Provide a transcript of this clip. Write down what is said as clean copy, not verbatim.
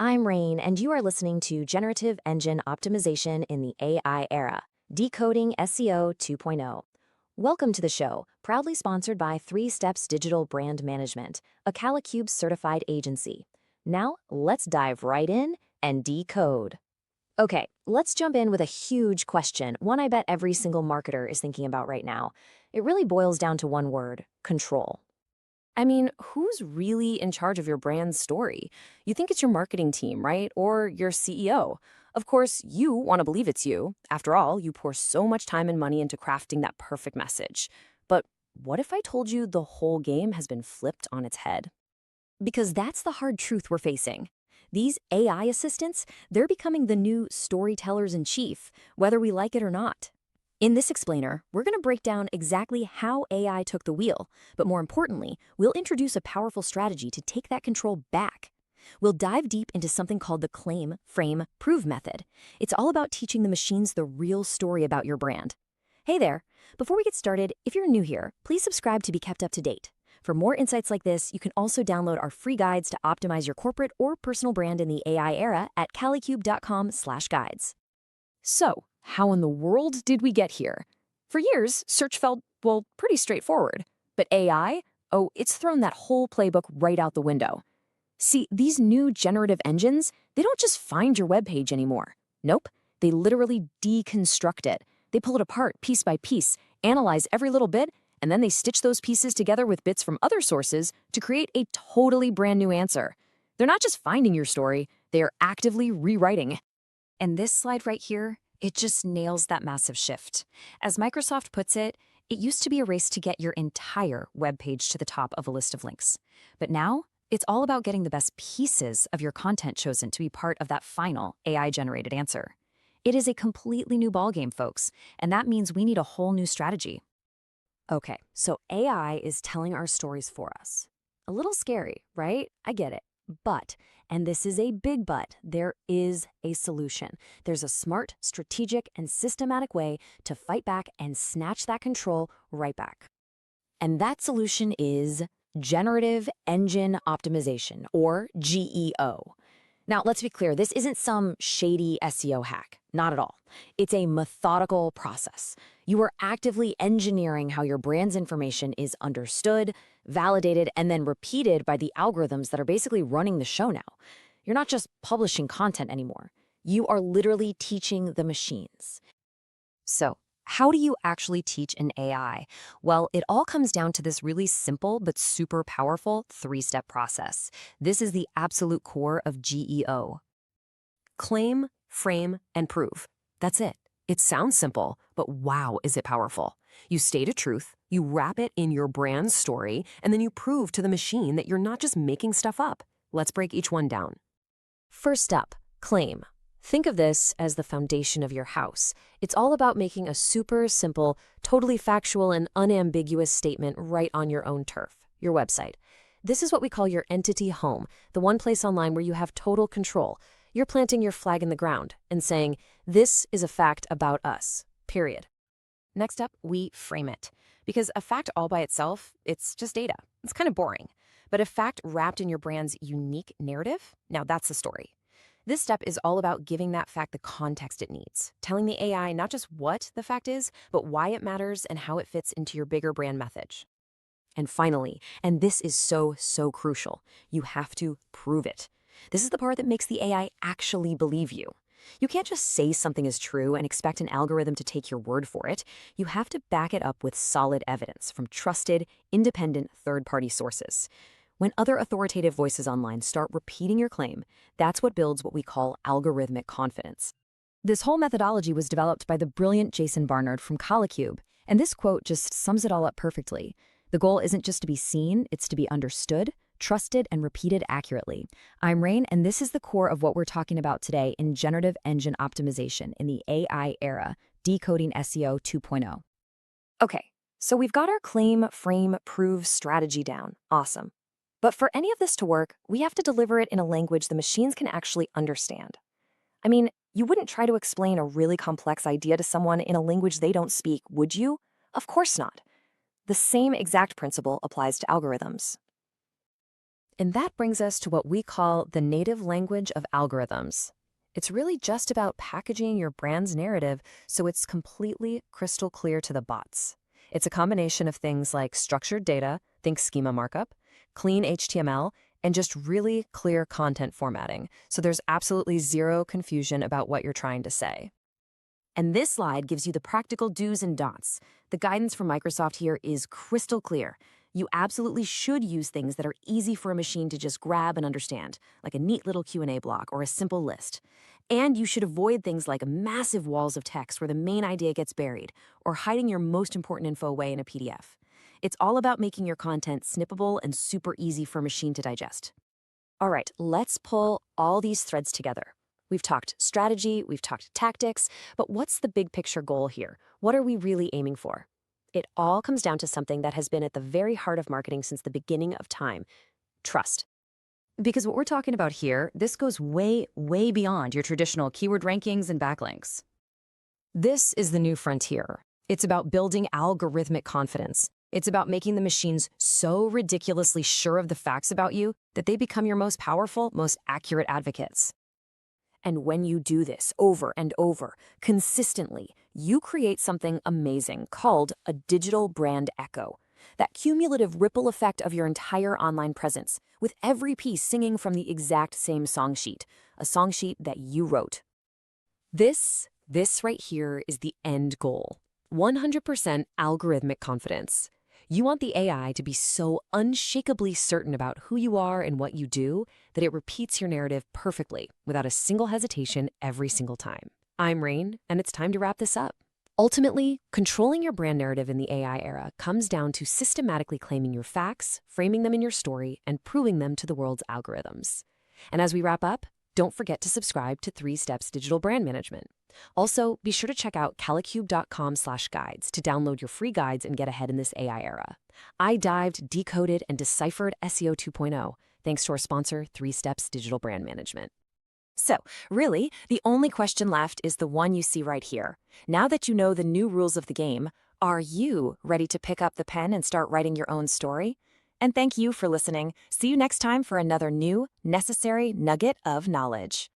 I'm Rain, and you are listening to Generative Engine Optimization in the AI Era, Decoding SEO 2.0. Welcome to the show, proudly sponsored by 3 Steps Digital Brand Management, a CaliCube certified agency. Now, let's dive right in and decode. Okay, let's jump in with a huge question, one I bet every single marketer is thinking about right now. It really boils down to one word: control. I mean, who's really in charge of your brand's story? You think it's your marketing team, right? Or your CEO. Of course, you want to believe it's you. After all, you pour so much time and money into crafting that perfect message. But what if I told you the whole game has been flipped on its head? Because that's the hard truth we're facing. These AI assistants, they're becoming the new storytellers-in-chief, whether we like it or not. In this explainer, we're going to break down exactly how AI took the wheel, but more importantly, we'll introduce a powerful strategy to take that control back. We'll dive deep into something called the claim, frame, prove method. It's all about teaching the machines the real story about your brand. Hey there! Before we get started, if you're new here, please subscribe to be kept up to date. For more insights like this, you can also download our free guides to optimize your corporate or personal brand in the AI era at calicube.com/guides. So, how in the world did we get here? For years, search felt, well, pretty straightforward. But AI? Oh, it's thrown that whole playbook right out the window. See, these new generative engines, they don't just find your webpage anymore. Nope, they literally deconstruct it. They pull it apart piece by piece, analyze every little bit, and then they stitch those pieces together with bits from other sources to create a totally brand new answer. They're not just finding your story, they are actively rewriting. And this slide right here, it just nails that massive shift. As Microsoft puts it, it used to be a race to get your entire web page to the top of a list of links. But now, it's all about getting the best pieces of your content chosen to be part of that final AI-generated answer. It is a completely new ballgame, folks, and that means we need a whole new strategy. Okay, so AI is telling our stories for us. A little scary, right? I get it. But, and this is a big but, there is a solution. There's a smart, strategic, and systematic way to fight back and snatch that control right back. And that solution is Generative Engine Optimization, or GEO. Now, let's be clear, this isn't some shady SEO hack. Not at all. It's a methodical process. You are actively engineering how your brand's information is understood, validated, and then repeated by the algorithms that are basically running the show now. You're not just publishing content anymore. You are literally teaching the machines. So, how do you actually teach an AI? Well, it all comes down to this really simple but super powerful 3-step process. This is the absolute core of GEO. Claim, frame, and prove. That's it. It sounds simple, but wow, is it powerful. You state a truth, you wrap it in your brand's story, and then you prove to the machine that you're not just making stuff up. Let's break each one down. First up, claim. Think of this as the foundation of your house. It's all about making a super simple, totally factual and unambiguous statement right on your own turf, your website. This is what we call your entity home, the one place online where you have total control. You're planting your flag in the ground and saying, this is a fact about us, period. Next up, we frame it. Because a fact all by itself, it's just data. It's kind of boring. But a fact wrapped in your brand's unique narrative, now that's the story. This step is all about giving that fact the context it needs, telling the AI not just what the fact is, but why it matters and how it fits into your bigger brand message. And finally, and this is so crucial, you have to prove it. This is the part that makes the AI actually believe you. You can't just say something is true and expect an algorithm to take your word for it. You have to back it up with solid evidence from trusted, independent third-party sources. When other authoritative voices online start repeating your claim, that's what builds what we call algorithmic confidence. This whole methodology was developed by the brilliant Jason Barnard from CaliCube, and this quote just sums it all up perfectly. The goal isn't just to be seen, it's to be understood, trusted, and repeated accurately. I'm Rain, and this is the core of what we're talking about today in Generative Engine Optimization in the AI era, Decoding SEO 2.0. Okay, so we've got our claim, frame, prove strategy down. Awesome. But for any of this to work, we have to deliver it in a language the machines can actually understand. I mean, you wouldn't try to explain a really complex idea to someone in a language they don't speak, would you? Of course not. The same exact principle applies to algorithms. And that brings us to what we call the native language of algorithms. It's really just about packaging your brand's narrative so it's completely crystal clear to the bots. It's a combination of things like structured data, think schema markup, clean HTML, and just really clear content formatting, so there's absolutely zero confusion about what you're trying to say. And this slide gives you the practical do's and don'ts. The guidance from Microsoft here is crystal clear. You absolutely should use things that are easy for a machine to just grab and understand, like a neat little Q&A block or a simple list. And you should avoid things like massive walls of text where the main idea gets buried, or hiding your most important info away in a PDF. It's all about making your content snippable and super easy for a machine to digest. All right, let's pull all these threads together. We've talked strategy, we've talked tactics, but what's the big picture goal here? What are we really aiming for? It all comes down to something that has been at the very heart of marketing since the beginning of time: trust. Because what we're talking about here, this goes way, way beyond your traditional keyword rankings and backlinks. This is the new frontier. It's about building algorithmic confidence. It's about making the machines so ridiculously sure of the facts about you that they become your most powerful, most accurate advocates. And when you do this over and over, consistently, you create something amazing called a digital brand echo. That cumulative ripple effect of your entire online presence, with every piece singing from the exact same song sheet, a song sheet that you wrote. This right here is the end goal. 100% algorithmic confidence. You want the AI to be so unshakably certain about who you are and what you do that it repeats your narrative perfectly without a single hesitation every single time. I'm Rain, and it's time to wrap this up. Ultimately, controlling your brand narrative in the AI era comes down to systematically claiming your facts, framing them in your story, and proving them to the world's algorithms. And as we wrap up, don't forget to subscribe to 3 Steps Digital Brand Management. Also, be sure to check out calicube.com/guides to download your free guides and get ahead in this AI era. I dived, decoded, and deciphered SEO 2.0 thanks to our sponsor, 3 Steps Digital Brand Management. So, really, the only question left is the one you see right here. Now that you know the new rules of the game, are you ready to pick up the pen and start writing your own story? And thank you for listening. See you next time for another new, necessary nugget of knowledge.